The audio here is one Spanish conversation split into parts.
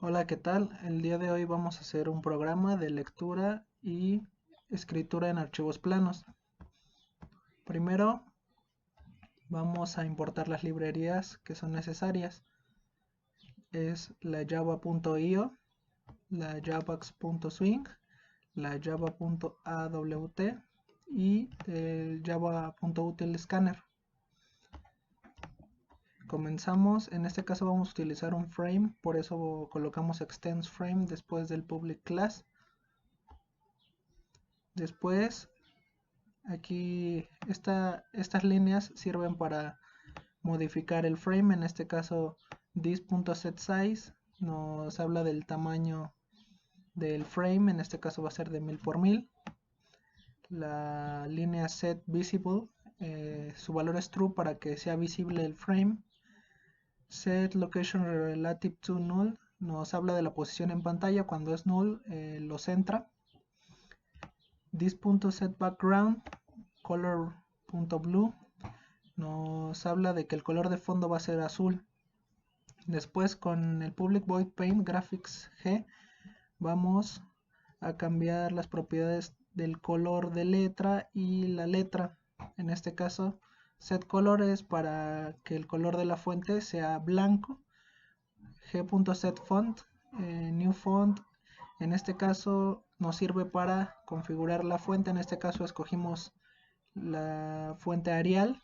Hola, ¿qué tal? El día de hoy vamos a hacer un programa de lectura y escritura en archivos planos. Primero vamos a importar las librerías que son necesarias. Es la java.io, la javax.swing, la java.awt y el java.utilscanner. Comenzamos, en este caso vamos a utilizar un frame, por eso colocamos extends frame después del public class. Después aquí estas líneas sirven para modificar el frame. En este caso this.setSize nos habla del tamaño del frame, en este caso va a ser de 1000 por 1000. La línea setVisible, su valor es true para que sea visible el frame. SetLocationRelativeToNull nos habla de la posición en pantalla. Cuando es null lo centra. This.setBackground color.blue nos habla de que el color de fondo va a ser azul. Después, con el public void paint graphics g vamos a cambiar las propiedades del color de letra y la letra. En este caso set color es para que el color de la fuente sea blanco. G.setFont new font, en este caso nos sirve para configurar la fuente. En este caso escogimos la fuente Arial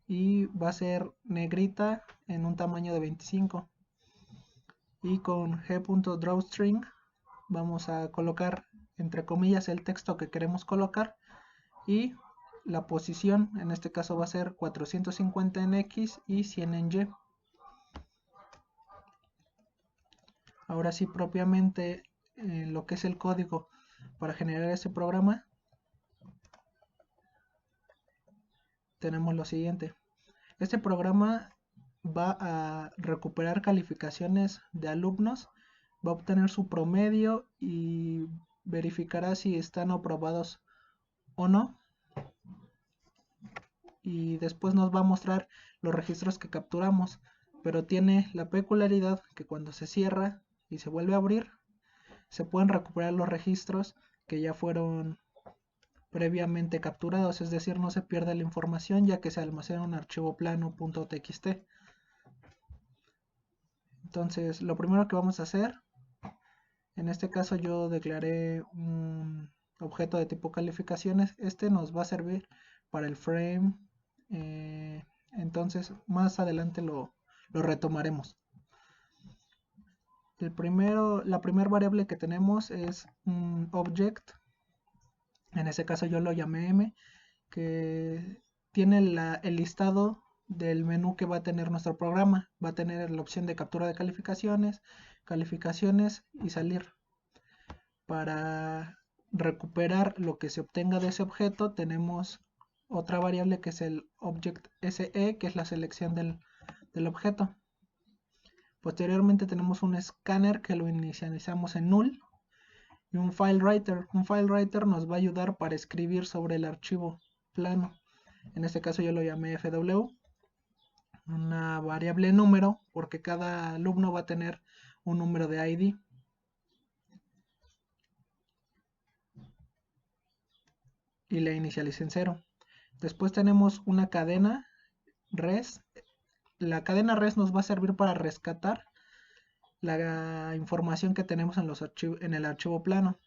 y va a ser negrita en un tamaño de 25. Y con g.drawString vamos a colocar entre comillas el texto que queremos colocar y la posición. En este caso va a ser 450 en X y 100 en Y. Ahora sí, propiamente lo que es el código para generar ese programa, tenemos lo siguiente. Este programa va a recuperar calificaciones de alumnos, va a obtener su promedio y verificará si están aprobados o no. Y después nos va a mostrar los registros que capturamos, pero tiene la peculiaridad que cuando se cierra y se vuelve a abrir, se pueden recuperar los registros que ya fueron previamente capturados, es decir, no se pierde la información ya que se almacena en un archivo plano.txt. Entonces, lo primero que vamos a hacer, en este caso yo declaré un objeto de tipo calificaciones. Este nos va a servir para el frame, entonces más adelante lo retomaremos. La primera variable que tenemos es un object, en este caso yo lo llamé m, que tiene el listado del menú que va a tener nuestro programa. Va a tener la opción de captura de calificaciones, calificaciones y salir. Para recuperar lo que se obtenga de ese objeto tenemos otra variable que es el object SE, que es la selección del objeto. Posteriormente tenemos un scanner que lo inicializamos en null y un file writer. Un file writer nos va a ayudar para escribir sobre el archivo plano. En este caso yo lo llamé fw, una variable número, porque cada alumno va a tener un número de ID. Y la inicialicé en 0. Después tenemos una cadena res. La cadena res nos va a servir para rescatar la información que tenemos en el archivo plano.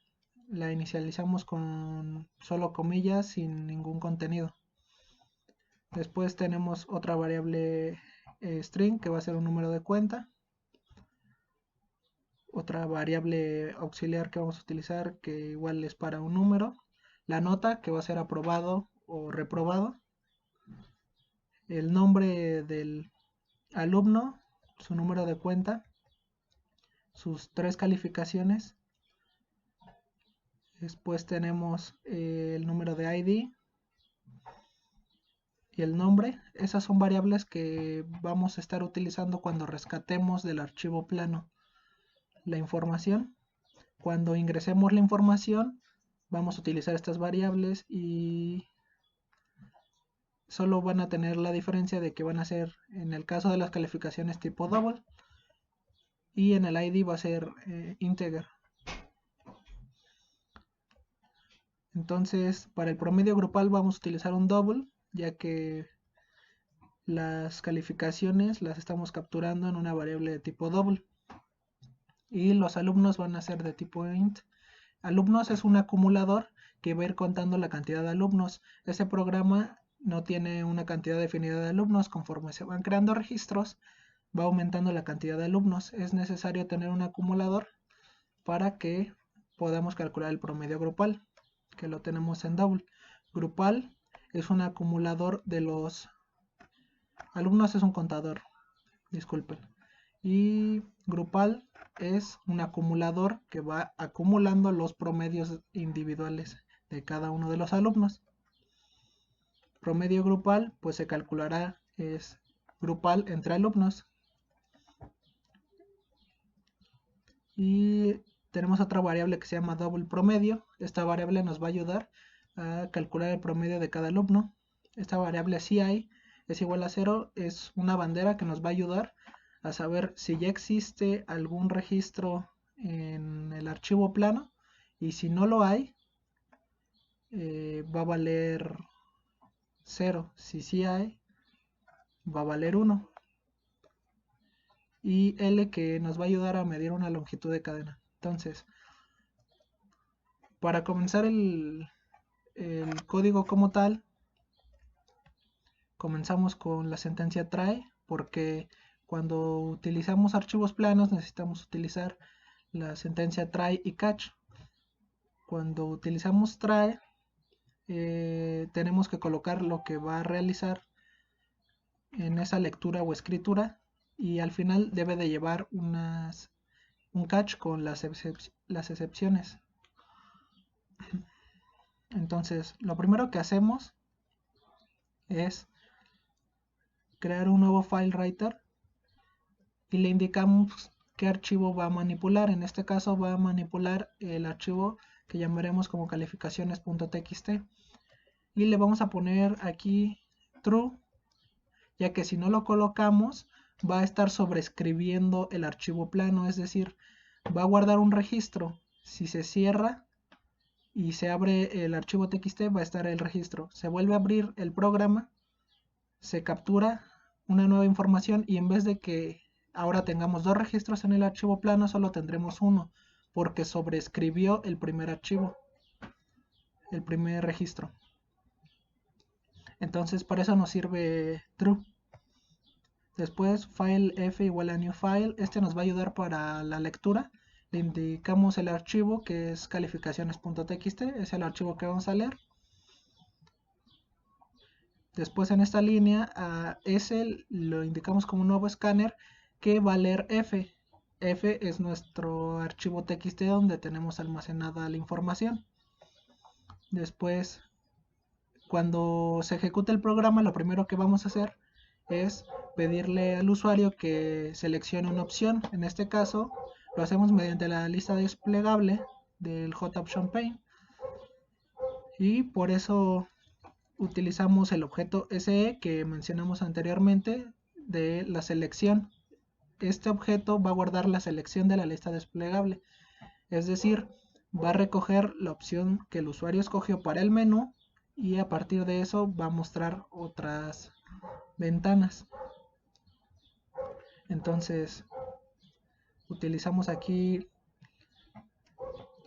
La inicializamos con solo comillas sin ningún contenido. Después tenemos otra variable string que va a ser un número de cuenta. Otra variable auxiliar que vamos a utilizar que igual es para un número. La nota que va a ser aprobado o reprobado. El nombre del alumno, su número de cuenta, sus 3 calificaciones. Después tenemos el número de ID y el nombre. Esas son variables que vamos a estar utilizando cuando rescatemos del archivo plano la información. Cuando ingresemos la información vamos a utilizar estas variables y solo van a tener la diferencia de que van a ser, en el caso de las calificaciones tipo double, y en el ID va a ser integer. Entonces, para el promedio grupal vamos a utilizar un double, ya que las calificaciones las estamos capturando en una variable de tipo double. Y los alumnos van a ser de tipo int. Alumnos es un acumulador que va a ir contando la cantidad de alumnos. Ese programa no tiene una cantidad definida de alumnos. Conforme se van creando registros, va aumentando la cantidad de alumnos. Es necesario tener un acumulador para que podamos calcular el promedio grupal, que lo tenemos en double. Grupal es un acumulador de los alumnos, es un contador, disculpen. Y grupal es un acumulador que va acumulando los promedios individuales de cada uno de los alumnos. Promedio grupal pues se calculará, es grupal entre alumnos. Y tenemos otra variable que se llama double promedio. Esta variable nos va a ayudar a calcular el promedio de cada alumno. Esta variable CI es igual a 0, es una bandera que nos va a ayudar a saber si ya existe algún registro en el archivo plano, y si no lo hay, va a valer 0. Si sí hay, va a valer 1. Y L, que nos va a ayudar a medir una longitud de cadena. Entonces, para comenzar el código como tal, comenzamos con la sentencia try, porque cuando utilizamos archivos planos necesitamos utilizar la sentencia try y catch. Cuando utilizamos try, tenemos que colocar lo que va a realizar en esa lectura o escritura, y al final debe de llevar un catch con las excepciones. Entonces, lo primero que hacemos es crear un nuevo file writer y le indicamos qué archivo va a manipular. En este caso va a manipular el archivo que llamaremos como calificaciones.txt, y le vamos a poner aquí true, ya que si no lo colocamos va a estar sobreescribiendo el archivo plano, es decir, va a guardar un registro. Si se cierra y se abre el archivo txt, va a estar el registro. Se vuelve a abrir el programa, se captura una nueva información, y en vez de que ahora tengamos dos registros en el archivo plano, solo tendremos uno, porque sobreescribió el primer archivo, el primer registro. Entonces para eso nos sirve true. Después file f igual a new file. Este nos va a ayudar para la lectura. Le indicamos el archivo, que es calificaciones.txt, es el archivo que vamos a leer. Después en esta línea a S lo indicamos como un nuevo escáner que va a leer f. F es nuestro archivo txt donde tenemos almacenada la información. Después, cuando se ejecute el programa, lo primero que vamos a hacer es pedirle al usuario que seleccione una opción. En este caso lo hacemos mediante la lista desplegable del JOptionPane, y por eso utilizamos el objeto SE que mencionamos anteriormente de la selección. Este objeto va a guardar la selección de la lista desplegable, es decir, va a recoger la opción que el usuario escogió para el menú, y a partir de eso va a mostrar otras ventanas. Entonces utilizamos aquí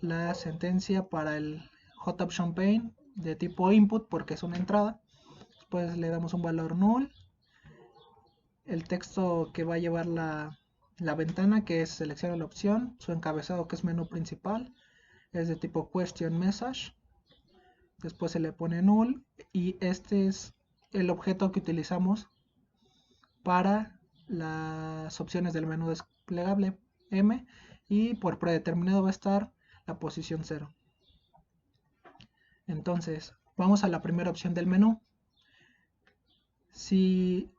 la sentencia para el JOptionPane de tipo input porque es una entrada. Después le damos un valor null, el texto que va a llevar la ventana, que es selecciona la opción, su encabezado, que es menú principal, es de tipo question message. Después se le pone null, y este es el objeto que utilizamos para las opciones del menú desplegable M, y por predeterminado va a estar la posición 0. Entonces vamos a la primera opción del menú. Si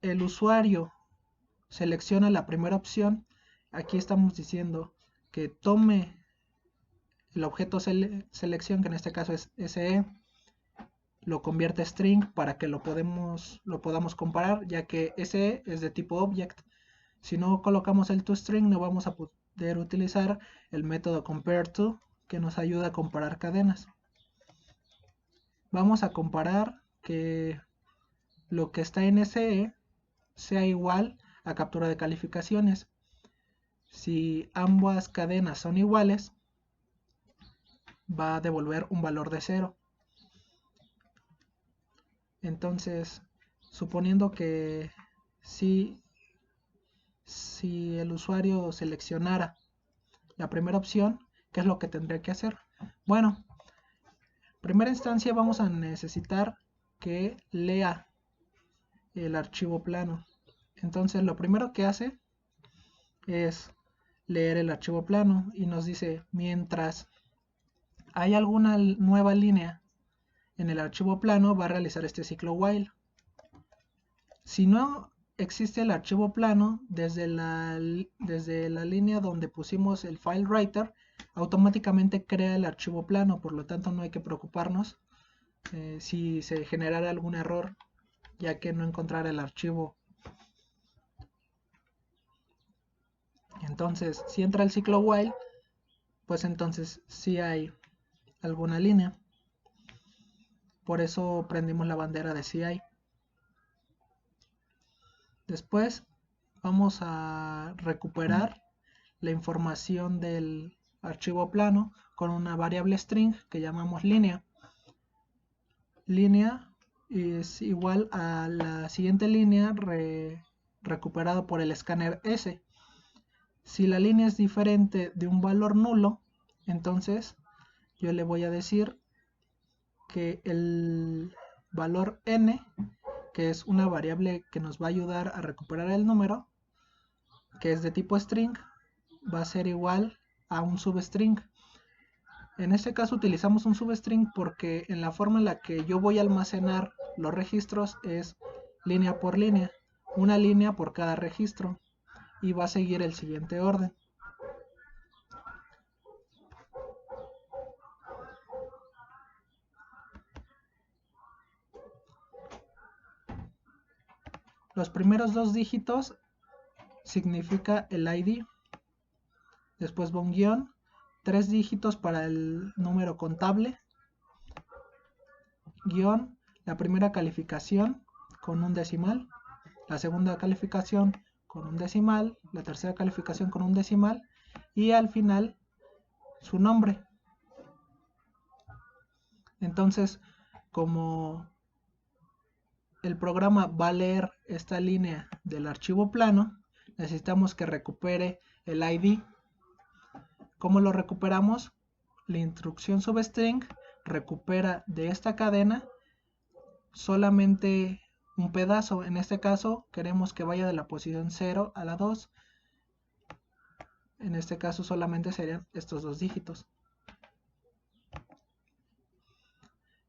el usuario selecciona la primera opción, aquí estamos diciendo que tome el objeto selección, que en este caso es SE, lo convierte a string para que lo podamos comparar, ya que SE es de tipo object. Si no colocamos el toString, no vamos a poder utilizar el método compareTo, que nos ayuda a comparar cadenas. Vamos a comparar que lo que está en SE sea igual a captura de calificaciones. Si ambas cadenas son iguales, va a devolver un valor de 0. Entonces, suponiendo que si el usuario seleccionara la primera opción, ¿qué es lo que tendría que hacer? Bueno, en primera instancia vamos a necesitar que lea el archivo plano. Entonces lo primero que hace es leer el archivo plano y nos dice, mientras hay alguna nueva línea en el archivo plano, va a realizar este ciclo while. Si no existe el archivo plano, desde la línea donde pusimos el file writer, automáticamente crea el archivo plano, por lo tanto no hay que preocuparnos si se generara algún error, ya que no encontrara el archivo. Entonces, si entra el ciclo while, pues entonces sí hay alguna línea. Por eso prendimos la bandera de si hay. Después vamos a recuperar la información del archivo plano con una variable string que llamamos línea. Línea es igual a la siguiente línea recuperada por el escáner S. Si la línea es diferente de un valor nulo, entonces yo le voy a decir que el valor n, que es una variable que nos va a ayudar a recuperar el número, que es de tipo string, va a ser igual a un substring. En este caso utilizamos un substring porque en la forma en la que yo voy a almacenar los registros es línea por línea, una línea por cada registro, y va a seguir el siguiente orden. Los primeros dos dígitos significa el ID, después va un guión, 3 dígitos para el número contable, guión, la primera calificación con un decimal, la segunda calificación con un decimal, la tercera calificación con un decimal y al final su nombre. Entonces, como el programa va a leer esta línea del archivo plano, necesitamos que recupere el ID. ¿Cómo lo recuperamos? La instrucción substring recupera de esta cadena solamente un pedazo. En este caso queremos que vaya de la posición 0 a la 2. En este caso solamente serían estos dos dígitos.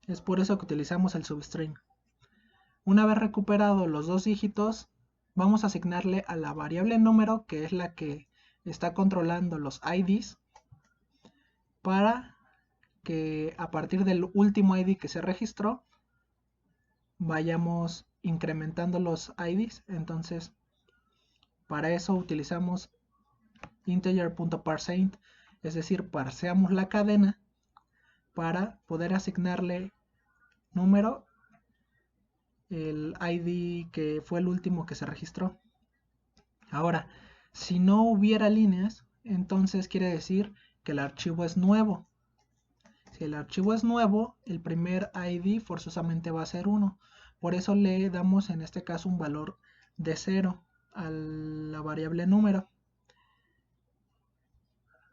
Es por eso que utilizamos el substring. Una vez recuperado los dos dígitos, vamos a asignarle a la variable número, que es la que está controlando los IDs, para que a partir del último ID que se registró vayamos incrementando los IDs. Entonces para eso utilizamos integer.parseInt, es decir, parseamos la cadena para poder asignarle número el ID que fue el último que se registró. Ahora, si no hubiera líneas, entonces quiere decir que el archivo es nuevo. Si el archivo es nuevo, el primer ID forzosamente va a ser 1. Por eso le damos en este caso un valor de 0 a la variable número.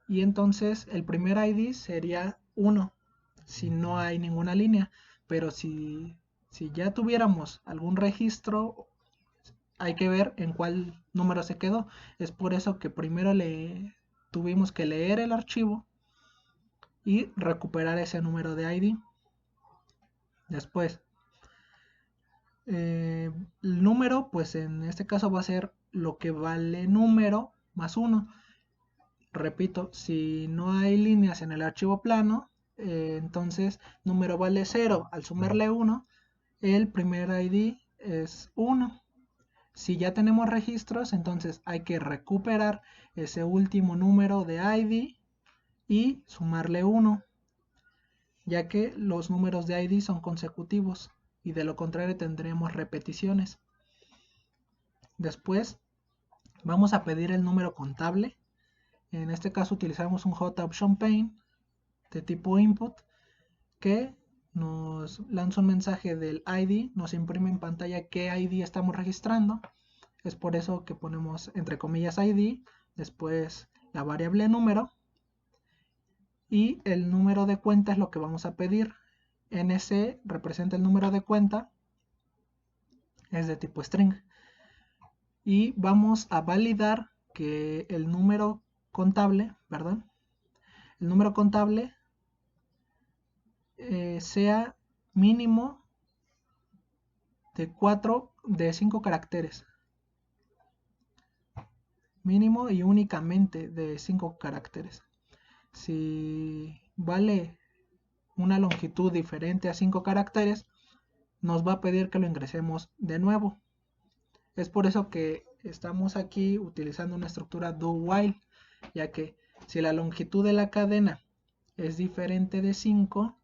Y entonces el primer ID sería 1 si no hay ninguna línea. Pero si ya tuviéramos algún registro, hay que ver en cuál número se quedó. Es por eso que primero tuvimos que leer el archivo y recuperar ese número de ID. Después, el número, pues en este caso va a ser lo que vale número más 1. Repito, si no hay líneas en el archivo plano, entonces número vale 0. Al sumarle 1, el primer ID es 1. Si ya tenemos registros, entonces hay que recuperar ese último número de ID y sumarle 1, ya que los números de ID son consecutivos y de lo contrario tendremos repeticiones. Después vamos a pedir el número contable. En este caso utilizamos un JOptionPaint de tipo input que nos lanza un mensaje del ID, nos imprime en pantalla qué ID estamos registrando. Es por eso que ponemos entre comillas ID, después la variable número y el número de cuenta es lo que vamos a pedir. NC representa el número de cuenta, es de tipo string. Y vamos a validar que el número contable, ¿verdad? El número contable sea mínimo de 5 caracteres. Mínimo y únicamente de 5 caracteres. Si vale una longitud diferente a 5 caracteres, nos va a pedir que lo ingresemos de nuevo. Es por eso que estamos aquí utilizando una estructura do while, ya que si la longitud de la cadena es diferente de 5,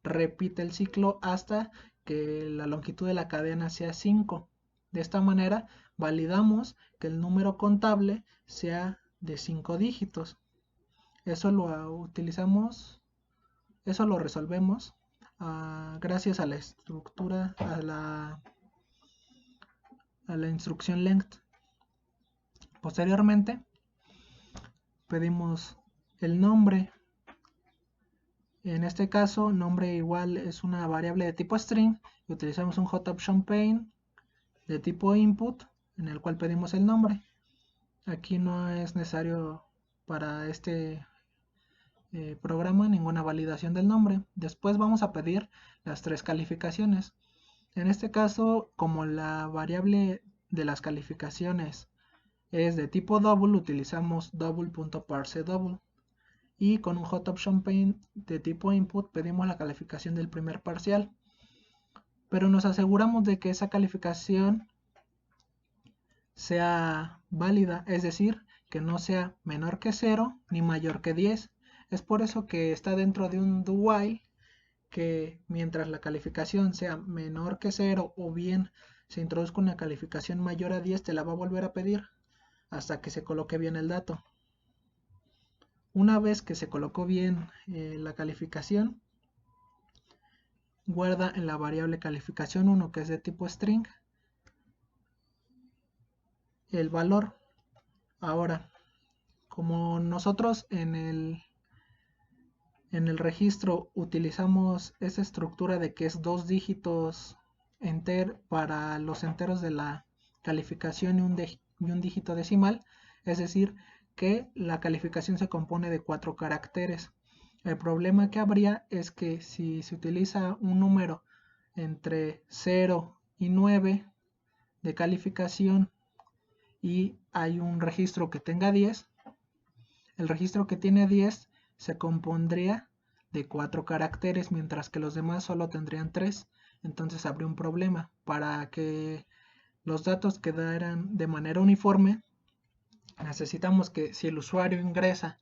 repite el ciclo hasta que la longitud de la cadena sea 5. De esta manera validamos que el número contable sea de 5 dígitos. Eso lo utilizamos, eso lo resolvemos gracias a la estructura, a la instrucción length. Posteriormente pedimos el nombre. En este caso, nombre igual es una variable de tipo string y utilizamos un JOptionPaint de tipo input en el cual pedimos el nombre. Aquí no es necesario para este programa ninguna validación del nombre. Después vamos a pedir las 3 calificaciones. En este caso, como la variable de las calificaciones es de tipo double, utilizamos double.parseDouble. Y con un JOptionPaint de tipo input pedimos la calificación del primer parcial. Pero nos aseguramos de que esa calificación sea válida, es decir, que no sea menor que 0 ni mayor que 10. Es por eso que está dentro de un do while, que mientras la calificación sea menor que 0 o bien se introduzca una calificación mayor a 10, te la va a volver a pedir hasta que se coloque bien el dato. Una vez que se colocó bien la calificación, guarda en la variable calificación 1, que es de tipo string, el valor. Ahora, como nosotros en el registro utilizamos esa estructura de que es 2 dígitos para los enteros de la calificación y un dígito decimal, es decir, que la calificación se compone de 4 caracteres. El problema que habría es que si se utiliza un número entre 0 y 9 de calificación y hay un registro que tenga 10, el registro que tiene 10 se compondría de 4 caracteres, mientras que los demás solo tendrían 3. Entonces habría un problema. Para que los datos quedaran de manera uniforme, necesitamos que si el usuario ingresa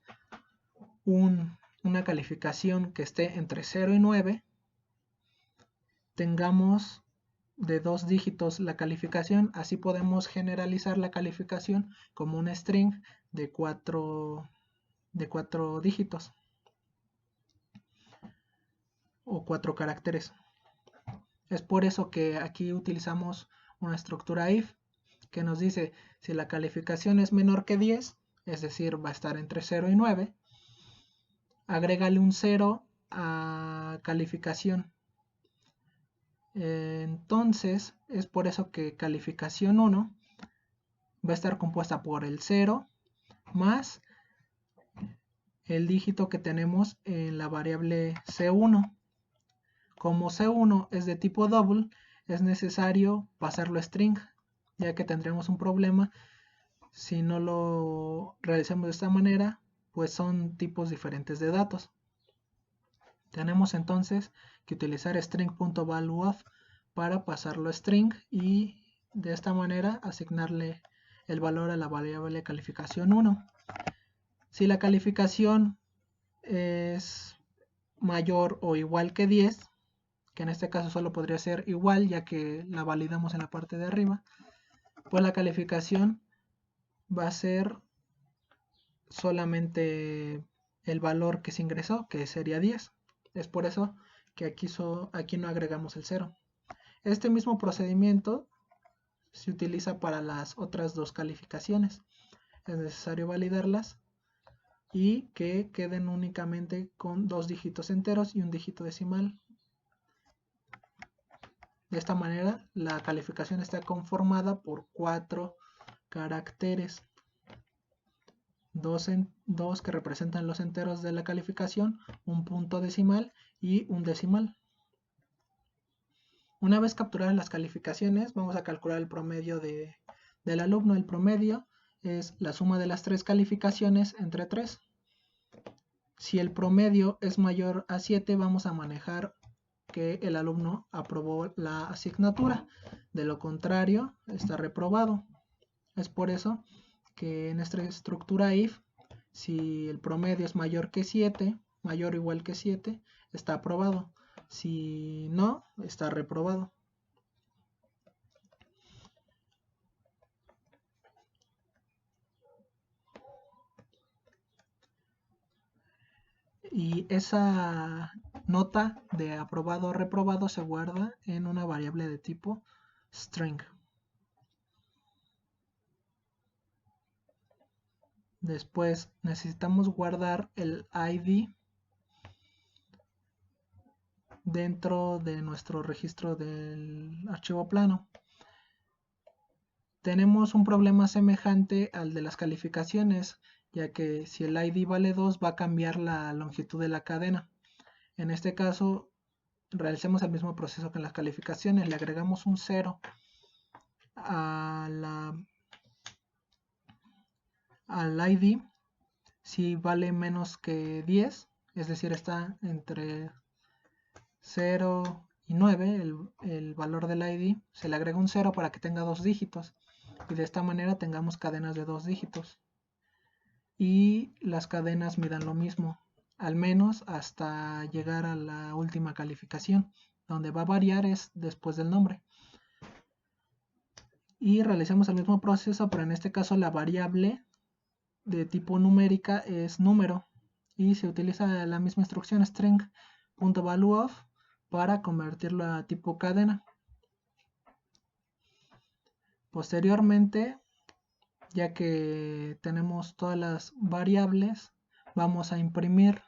una calificación que esté entre 0 y 9, tengamos de 2 dígitos la calificación. Así podemos generalizar la calificación como un string de 4 dígitos o 4 caracteres. Es por eso que aquí utilizamos una estructura if que nos dice si la calificación es menor que 10, es decir, va a estar entre 0 y 9, agrégale un 0 a calificación. Entonces es por eso que calificación 1 va a estar compuesta por el 0 más el dígito que tenemos en la variable C1. Como C1 es de tipo double, es necesario pasarlo a string, ya que tendremos un problema si no lo realizamos de esta manera, pues son tipos diferentes de datos. Tenemos entonces que utilizar string.valueOf para pasarlo a string y de esta manera asignarle el valor a la variable calificación 1. Si la calificación es mayor o igual que 10, que en este caso solo podría ser igual ya que la validamos en la parte de arriba, pues la calificación va a ser solamente el valor que se ingresó, que sería 10. Es por eso que aquí no agregamos el 0. Este mismo procedimiento se utiliza para las otras dos calificaciones. Es necesario validarlas y que queden únicamente con 2 dígitos enteros y un dígito decimal. De esta manera la calificación está conformada por 4 caracteres, dos que representan los enteros de la calificación, un punto decimal y un decimal. Una vez capturadas las calificaciones, vamos a calcular el promedio del alumno. El promedio es la suma de las 3 calificaciones entre 3. Si el promedio es mayor a 7, vamos a manejar que el alumno aprobó la asignatura. De lo contrario, está reprobado. Es por eso que en esta estructura if, si el promedio es mayor que 7, mayor o igual que 7, está aprobado. Si no, está reprobado. Y esa nota de aprobado o reprobado se guarda en una variable de tipo string. Después necesitamos guardar el ID dentro de nuestro registro del archivo plano. Tenemos un problema semejante al de las calificaciones, ya que si el ID vale 2 va a cambiar la longitud de la cadena. En este caso realicemos el mismo proceso que en las calificaciones, le agregamos un 0 al ID si vale menos que 10, es decir, está entre 0 y 9, el valor del ID, se le agrega un 0 para que tenga 2 dígitos y de esta manera tengamos cadenas de 2 dígitos y las cadenas midan lo mismo, al menos hasta llegar a la última calificación, donde va a variar es después del nombre. Y realizamos el mismo proceso, pero en este caso la variable de tipo numérica es número y se utiliza la misma instrucción string.valueOf para convertirlo a tipo cadena. Posteriormente, ya que tenemos todas las variables, vamos a imprimir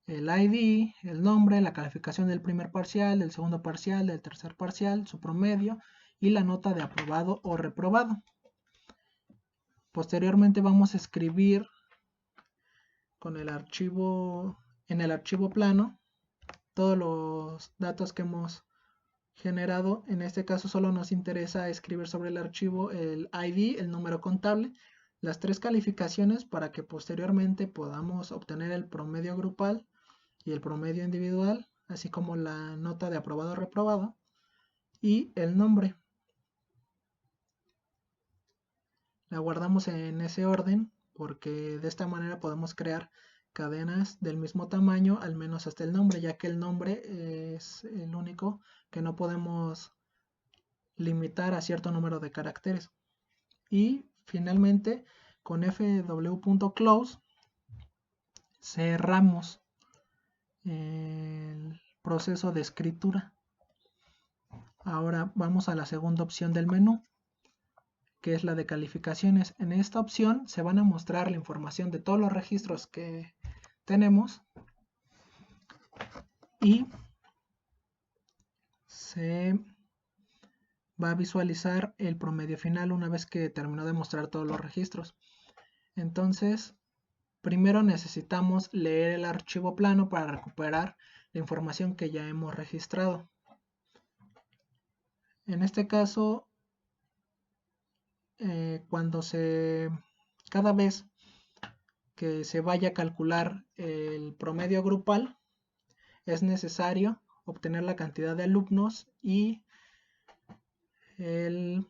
el ID, el nombre, la calificación del primer parcial, del segundo parcial, del tercer parcial, su promedio y la nota de aprobado o reprobado. Posteriormente vamos a escribir con el archivo, en el archivo plano, todos los datos que hemos generado. En este caso solo nos interesa escribir sobre el archivo el ID, el número contable, las 3 calificaciones para que posteriormente podamos obtener el promedio grupal y el promedio individual, así como la nota de aprobado o reprobado y el nombre. La guardamos en ese orden porque de esta manera podemos crear cadenas del mismo tamaño, al menos hasta el nombre, ya que el nombre es el único que no podemos limitar a cierto número de caracteres. Y finalmente con fw.close cerramos el proceso de escritura. Ahora vamos a la segunda opción del menú, que es la de calificaciones. En esta opción se van a mostrar la información de todos los registros que tenemos y se va a visualizar el promedio final una vez que terminó de mostrar todos los registros. Entonces, primero necesitamos leer el archivo plano para recuperar la información que ya hemos registrado. En este caso, cada vez que se vaya a calcular el promedio grupal, es necesario obtener la cantidad de alumnos y el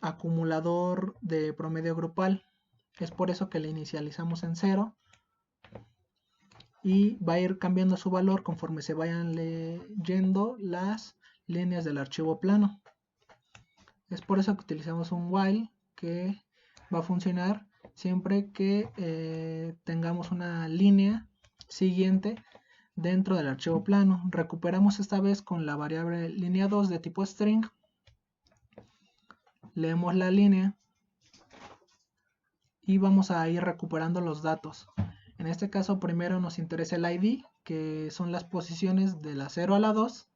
acumulador de promedio grupal. Es por eso que le inicializamos en 0 y va a ir cambiando su valor conforme se vayan leyendo las líneas del archivo plano. Es por eso que utilizamos un while que va a funcionar siempre que tengamos una línea siguiente dentro del archivo plano. Recuperamos esta vez con la variable línea 2 de tipo string. Leemos la línea y vamos a ir recuperando los datos. En este caso primero nos interesa el ID, que son las posiciones de la 0 a la 2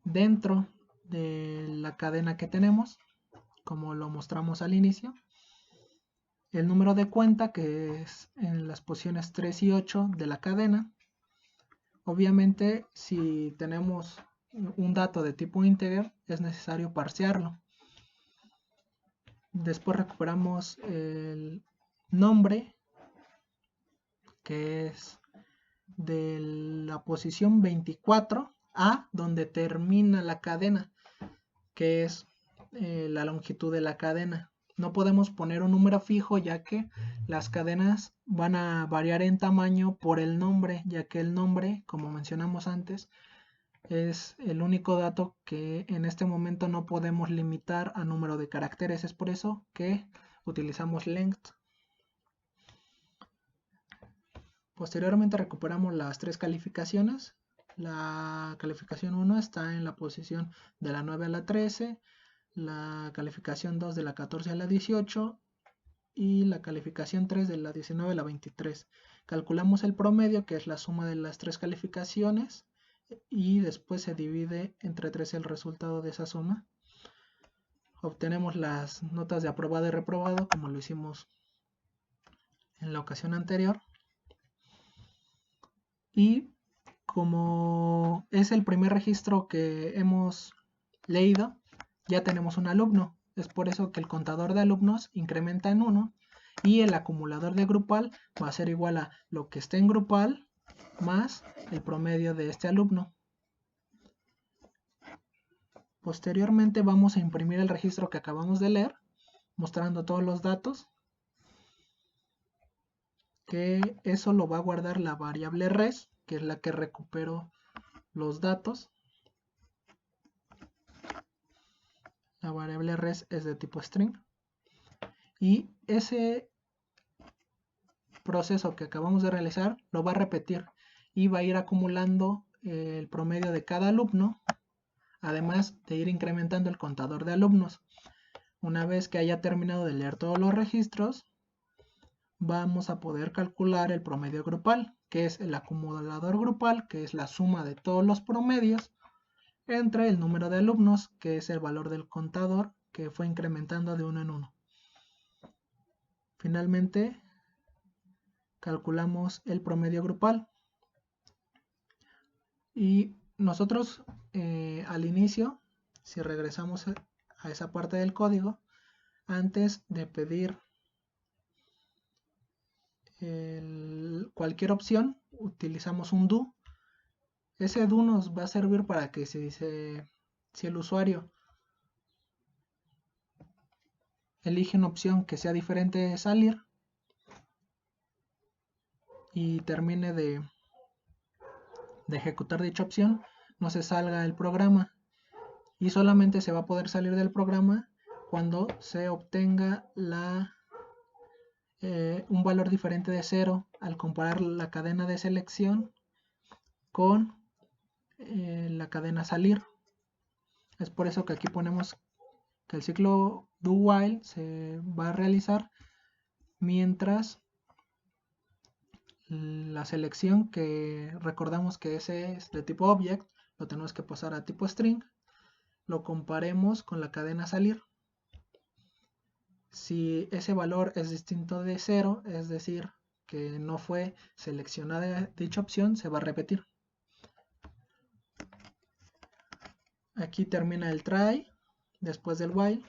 dentro de la cadena que tenemos, como lo mostramos al inicio. El número de cuenta, que es en las posiciones 3 y 8 de la cadena. Obviamente, si tenemos un dato de tipo integer, es necesario parsearlo. Después recuperamos el nombre, que es de la posición 24 a donde termina la cadena, que es la longitud de la cadena. No podemos poner un número fijo, ya que las cadenas van a variar en tamaño por el nombre, ya que el nombre, como mencionamos antes, es el único dato que en este momento no podemos limitar a número de caracteres. Es por eso que utilizamos length. Posteriormente recuperamos las tres calificaciones. La calificación 1 está en la posición de la 9 a la 13, la calificación 2 de la 14 a la 18 y la calificación 3 de la 19 a la 23. Calculamos el promedio, que es la suma de las tres calificaciones, y después se divide entre 3 el resultado de esa suma. Obtenemos las notas de aprobado y reprobado, como lo hicimos en la ocasión anterior. Y como es el primer registro que hemos leído, ya tenemos un alumno. Es por eso que el contador de alumnos incrementa en 1 y el acumulador de grupal va a ser igual a lo que esté en grupal más el promedio de este alumno. Posteriormente vamos a imprimir el registro que acabamos de leer, mostrando todos los datos, que eso lo va a guardar la variable res, que es la que recupero los datos. La variable res es de tipo string y ese proceso que acabamos de realizar lo va a repetir y va a ir acumulando el promedio de cada alumno, además de ir incrementando el contador de alumnos. Una vez que haya terminado de leer todos los registros, vamos a poder calcular el promedio grupal, que es el acumulador grupal, que es la suma de todos los promedios entre el número de alumnos, que es el valor del contador, que fue incrementando de 1 en 1. Finalmente, calculamos el promedio grupal. Y nosotros al inicio, si regresamos a esa parte del código, antes de pedir cualquier opción, utilizamos un do. Ese do nos va a servir para que si el usuario elige una opción que sea diferente de salir y termine de ejecutar dicha opción, no se salga el programa y solamente se va a poder salir del programa cuando se obtenga un valor diferente de 0 al comparar la cadena de selección con la cadena salir. Es por eso que aquí ponemos que el ciclo do while se va a realizar mientras la selección, que recordamos que ese es de tipo object, lo tenemos que pasar a tipo string, lo comparemos con la cadena salir. Si ese valor es distinto de 0, es decir, que no fue seleccionada dicha opción, se va a repetir. Aquí termina el try después del while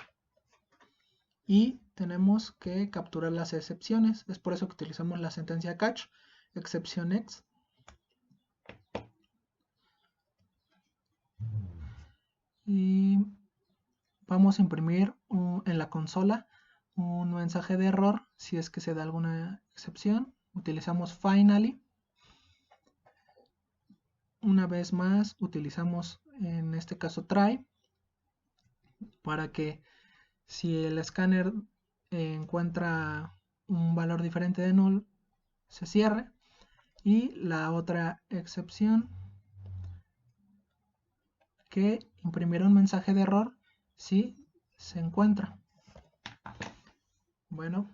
y tenemos que capturar las excepciones. Es por eso que utilizamos la sentencia catch, exception x. Y vamos a imprimir en la consola un mensaje de error si es que se da alguna excepción. Utilizamos finally. Una vez más utilizamos en este caso try para que si el escáner encuentra un valor diferente de null se cierre, y la otra excepción que imprimirá un mensaje de error si se encuentra. Bueno,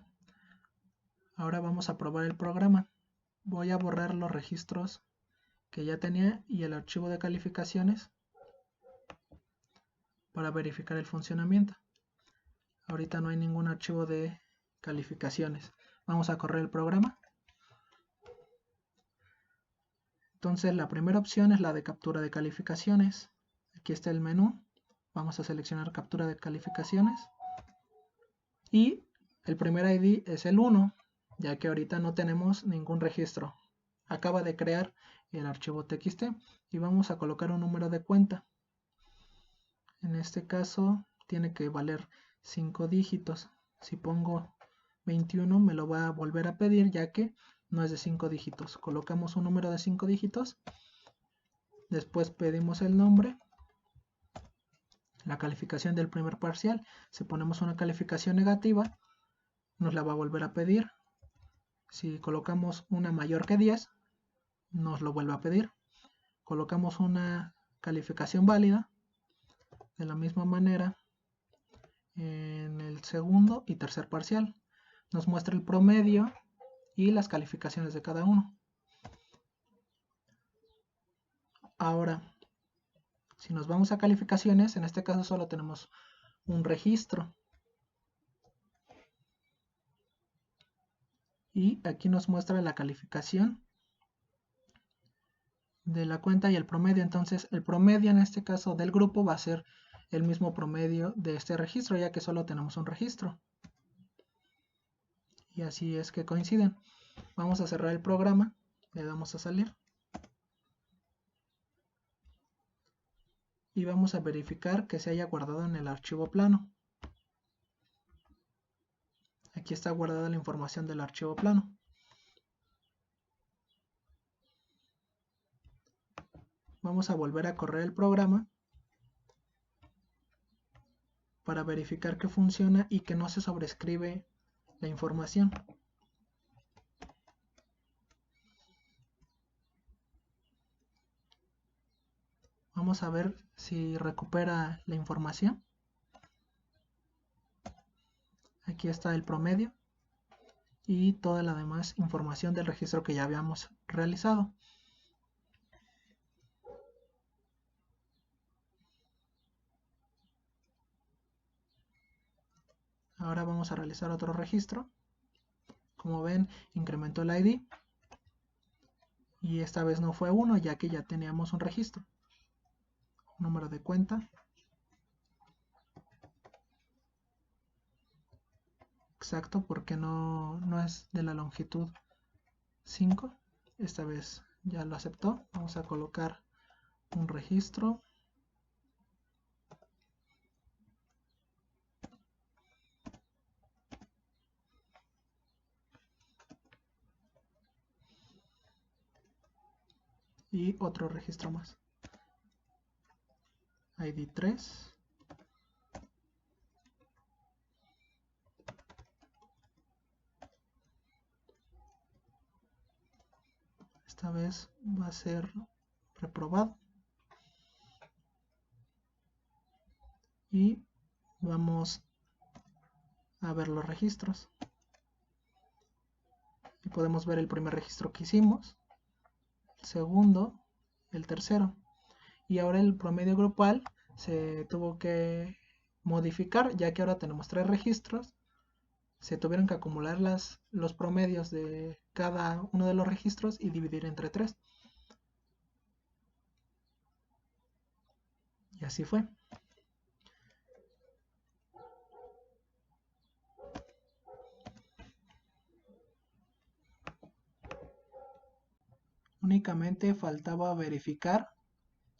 ahora vamos a probar el programa. Voy a borrar los registros que ya tenía y el archivo de calificaciones para verificar el funcionamiento. Ahorita no hay ningún archivo de calificaciones. Vamos a correr el programa. Entonces la primera opción es la de captura de calificaciones. Aquí está el menú. Vamos a seleccionar captura de calificaciones. Y el primer ID es el 1, ya que ahorita no tenemos ningún registro. Acaba de crear el archivo txt y vamos a colocar un número de cuenta. En este caso tiene que valer 5 dígitos. Si pongo 21 me lo va a volver a pedir, ya que no es de 5 dígitos. Colocamos un número de 5 dígitos. Después pedimos el nombre, la calificación del primer parcial. Si ponemos una calificación negativa, nos la va a volver a pedir. Si colocamos una mayor que 10, nos lo vuelve a pedir. Colocamos una calificación válida. De la misma manera, en el segundo y tercer parcial, nos muestra el promedio y las calificaciones de cada uno. Ahora, si nos vamos a calificaciones, en este caso solo tenemos un registro. Y aquí nos muestra la calificación de la cuenta y el promedio. Entonces el promedio en este caso del grupo va a ser el mismo promedio de este registro, ya que solo tenemos un registro. Y así es que coinciden. Vamos a cerrar el programa, le damos a salir. Y vamos a verificar que se haya guardado en el archivo plano. Aquí está guardada la información del archivo plano. Vamos a volver a correr el programa para verificar que funciona y que no se sobrescribe la información. Vamos a ver si recupera la información. Aquí está el promedio y toda la demás información del registro que ya habíamos realizado. Ahora vamos a realizar otro registro. Como ven, incrementó el ID y esta vez no fue 1, ya que ya teníamos un registro. Número de cuenta. Exacto, porque no es de la longitud 5. Esta vez ya lo aceptó. Vamos a colocar un registro. Y otro registro más. ID 3. Esta vez va a ser reprobado. Y vamos a ver los registros. Y podemos ver el primer registro que hicimos, el segundo, el tercero. Y ahora el promedio grupal se tuvo que modificar, ya que ahora tenemos 3 registros. Se tuvieron que acumular los promedios de cada uno de los registros y dividir entre 3. Y así fue. Únicamente faltaba verificar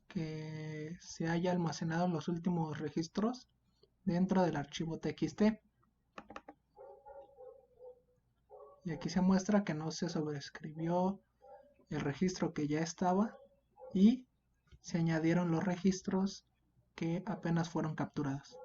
que se haya almacenado los últimos registros dentro del archivo txt. Y aquí se muestra que no se sobreescribió el registro que ya estaba y se añadieron los registros que apenas fueron capturados.